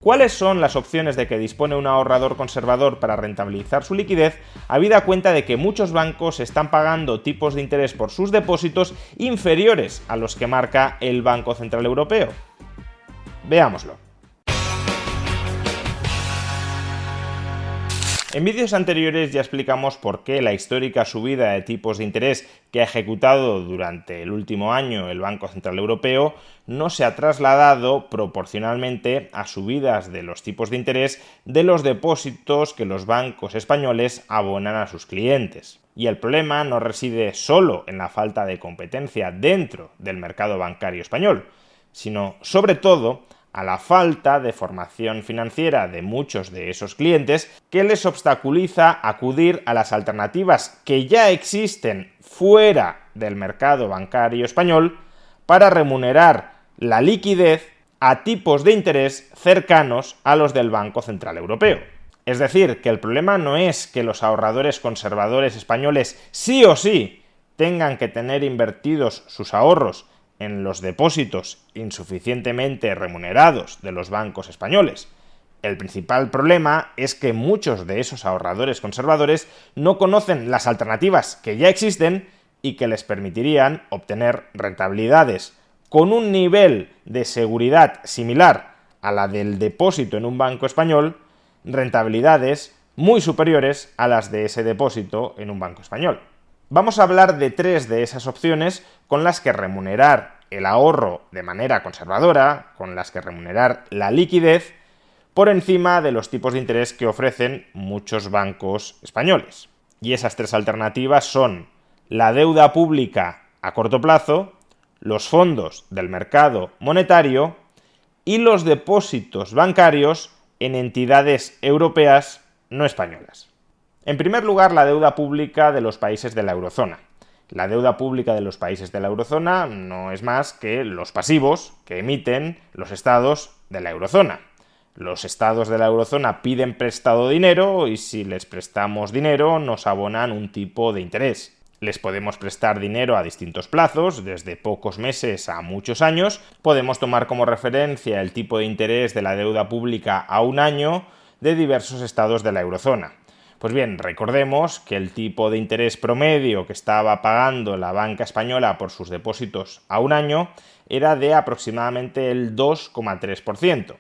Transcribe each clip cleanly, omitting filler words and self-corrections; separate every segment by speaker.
Speaker 1: ¿Cuáles son las opciones de que dispone un ahorrador conservador para rentabilizar su liquidez, habida cuenta de que muchos bancos están pagando tipos de interés por sus depósitos inferiores a los que marca el Banco Central Europeo? Veámoslo. En vídeos anteriores ya explicamos por qué la histórica subida de tipos de interés que ha ejecutado durante el último año el Banco Central Europeo no se ha trasladado proporcionalmente a subidas de los tipos de interés de los depósitos que los bancos españoles abonan a sus clientes. Y el problema no reside solo en la falta de competencia dentro del mercado bancario español, sino sobre todo a la falta de formación financiera de muchos de esos clientes que les obstaculiza acudir a las alternativas que ya existen fuera del mercado bancario español para remunerar la liquidez a tipos de interés cercanos a los del Banco Central Europeo. Es decir, que el problema no es que los ahorradores conservadores españoles sí o sí tengan que tener invertidos sus ahorros en los depósitos insuficientemente remunerados de los bancos españoles. El principal problema es que muchos de esos ahorradores conservadores no conocen las alternativas que ya existen y que les permitirían obtener rentabilidades con un nivel de seguridad similar a la del depósito en un banco español, rentabilidades muy superiores a las de ese depósito en un banco español. Vamos a hablar de tres de esas opciones con las que remunerar el ahorro de manera conservadora, con las que remunerar la liquidez por encima de los tipos de interés que ofrecen muchos bancos españoles. Y esas tres alternativas son la deuda pública a corto plazo, los fondos del mercado monetario y los depósitos bancarios en entidades europeas no españolas. En primer lugar, la deuda pública de los países de la eurozona. La deuda pública de los países de la eurozona no es más que los pasivos que emiten los estados de la eurozona. Los estados de la eurozona piden prestado dinero y si les prestamos dinero nos abonan un tipo de interés. Les podemos prestar dinero a distintos plazos, desde pocos meses a muchos años. Podemos tomar como referencia el tipo de interés de la deuda pública a un año de diversos estados de la eurozona. Pues bien, recordemos que el tipo de interés promedio que estaba pagando la banca española por sus depósitos a un año era de aproximadamente el 2,3%.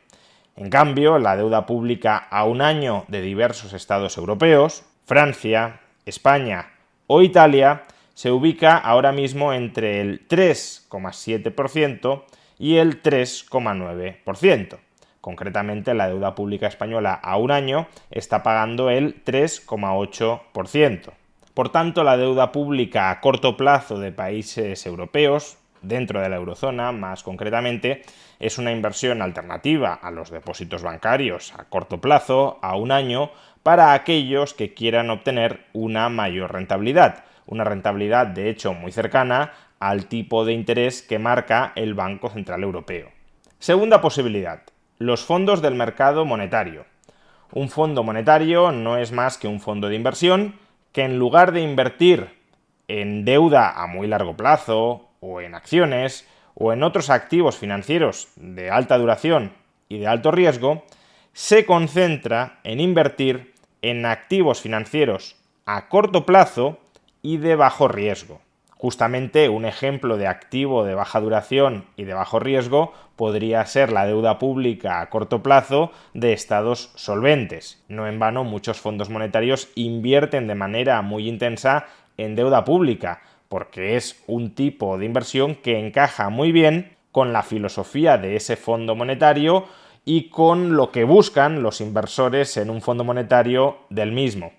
Speaker 1: En cambio, la deuda pública a un año de diversos estados europeos, Francia, España o Italia, se ubica ahora mismo entre el 3,7% y el 3,9%. Concretamente, la deuda pública española a un año está pagando el 3,8%. Por tanto, la deuda pública a corto plazo de países europeos, dentro de la eurozona más concretamente, es una inversión alternativa a los depósitos bancarios a corto plazo, a un año, para aquellos que quieran obtener una mayor rentabilidad. Una rentabilidad, de hecho, muy cercana al tipo de interés que marca el Banco Central Europeo. Segunda posibilidad: los fondos del mercado monetario. Un fondo monetario no es más que un fondo de inversión que en lugar de invertir en deuda a muy largo plazo, o en acciones, o en otros activos financieros de alta duración y de alto riesgo, se concentra en invertir en activos financieros a corto plazo y de bajo riesgo. Justamente un ejemplo de activo de baja duración y de bajo riesgo podría ser la deuda pública a corto plazo de estados solventes. No en vano muchos fondos monetarios invierten de manera muy intensa en deuda pública, porque es un tipo de inversión que encaja muy bien con la filosofía de ese fondo monetario y con lo que buscan los inversores en un fondo monetario del mismo.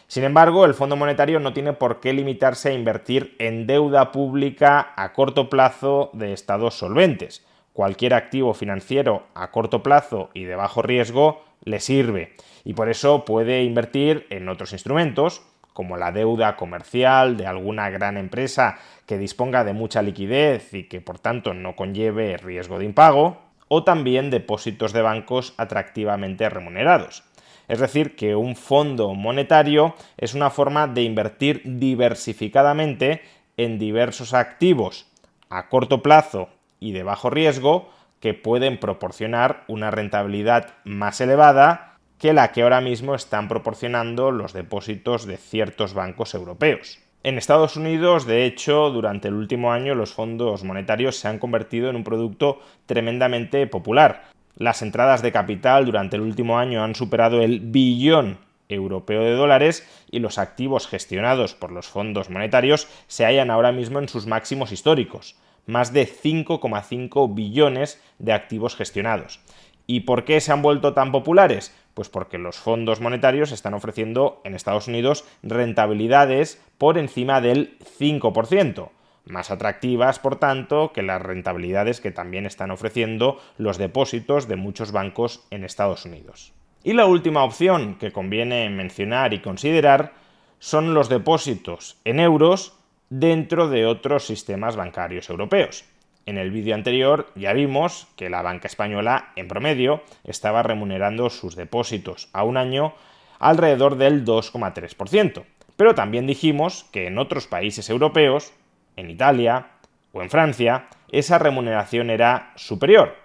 Speaker 1: Sin embargo, el Fondo Monetario no tiene por qué limitarse a invertir en deuda pública a corto plazo de estados solventes. Cualquier activo financiero a corto plazo y de bajo riesgo le sirve, y por eso puede invertir en otros instrumentos, como la deuda comercial de alguna gran empresa que disponga de mucha liquidez y que por tanto no conlleve riesgo de impago, o también depósitos de bancos atractivamente remunerados. Es decir, que un fondo monetario es una forma de invertir diversificadamente en diversos activos a corto plazo y de bajo riesgo que pueden proporcionar una rentabilidad más elevada que la que ahora mismo están proporcionando los depósitos de ciertos bancos europeos. En Estados Unidos, de hecho, durante el último año los fondos monetarios se han convertido en un producto tremendamente popular. Las entradas de capital durante el último año han superado el billón europeo de dólares y los activos gestionados por los fondos monetarios se hallan ahora mismo en sus máximos históricos, más de 5,5 billones de activos gestionados. ¿Y por qué se han vuelto tan populares? Pues porque los fondos monetarios están ofreciendo en Estados Unidos rentabilidades por encima del 5%, más atractivas, por tanto, que las rentabilidades que también están ofreciendo los depósitos de muchos bancos en Estados Unidos. Y la última opción que conviene mencionar y considerar son los depósitos en euros dentro de otros sistemas bancarios europeos. En el vídeo anterior ya vimos que la banca española, en promedio, estaba remunerando sus depósitos a un año alrededor del 2,3%. Pero también dijimos que en otros países europeos, en Italia o en Francia, esa remuneración era superior,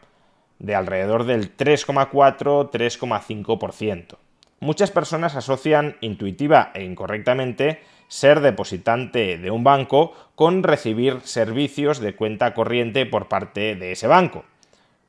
Speaker 1: de alrededor del 3,4-3,5%. Muchas personas asocian intuitiva e incorrectamente ser depositante de un banco con recibir servicios de cuenta corriente por parte de ese banco,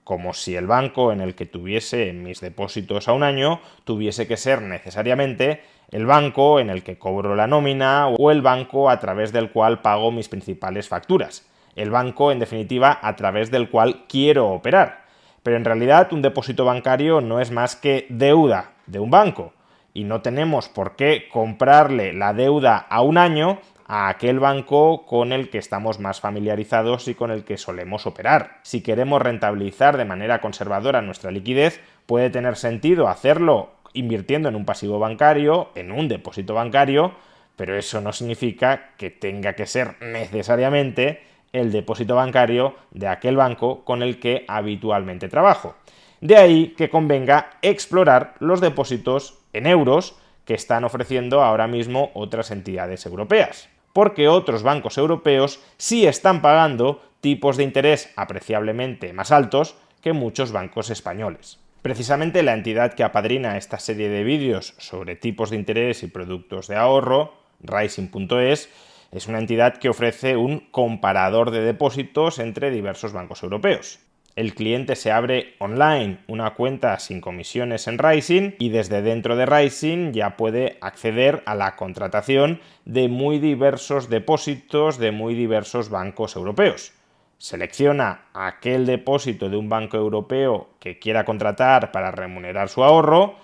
Speaker 1: como si el banco en el que tuviese mis depósitos a un año tuviese que ser necesariamente el banco en el que cobro la nómina o el banco a través del cual pago mis principales facturas, el banco, en definitiva, a través del cual quiero operar. Pero en realidad un depósito bancario no es más que deuda de un banco y no tenemos por qué comprarle la deuda a un año a aquel banco con el que estamos más familiarizados y con el que solemos operar. Si queremos rentabilizar de manera conservadora nuestra liquidez, puede tener sentido hacerlo invirtiendo en un pasivo bancario, en un depósito bancario, pero eso no significa que tenga que ser necesariamente el depósito bancario de aquel banco con el que habitualmente trabajo. De ahí que convenga explorar los depósitos en euros que están ofreciendo ahora mismo otras entidades europeas, porque otros bancos europeos sí están pagando tipos de interés apreciablemente más altos que muchos bancos españoles. Precisamente la entidad que apadrina esta serie de vídeos sobre tipos de interés y productos de ahorro, Raisin.es, es una entidad que ofrece un comparador de depósitos entre diversos bancos europeos. El cliente se abre online una cuenta sin comisiones en Raisin y desde dentro de Raisin ya puede acceder a la contratación de muy diversos depósitos de muy diversos bancos europeos. Selecciona aquel depósito de un banco europeo que quiera contratar para remunerar su ahorro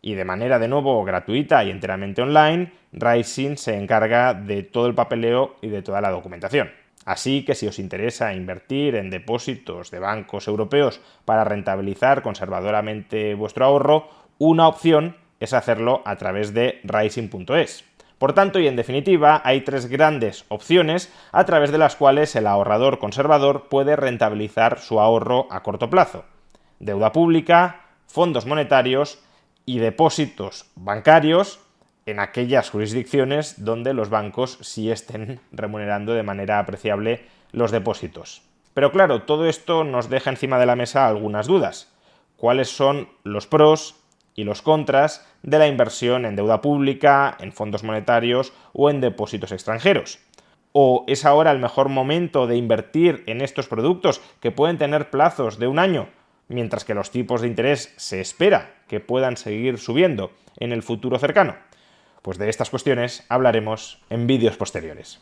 Speaker 1: y de manera de nuevo gratuita y enteramente online, Raisin se encarga de todo el papeleo y de toda la documentación. Así que si os interesa invertir en depósitos de bancos europeos para rentabilizar conservadoramente vuestro ahorro, una opción es hacerlo a través de Raisin.es. Por tanto, y en definitiva, hay tres grandes opciones a través de las cuales el ahorrador conservador puede rentabilizar su ahorro a corto plazo: deuda pública, fondos monetarios y depósitos bancarios en aquellas jurisdicciones donde los bancos sí estén remunerando de manera apreciable los depósitos. Pero claro, todo esto nos deja encima de la mesa algunas dudas. ¿Cuáles son los pros y los contras de la inversión en deuda pública, en fondos monetarios o en depósitos extranjeros? ¿O es ahora el mejor momento de invertir en estos productos que pueden tener plazos de un año, mientras que los tipos de interés se espera que puedan seguir subiendo en el futuro cercano? Pues de estas cuestiones hablaremos en vídeos posteriores.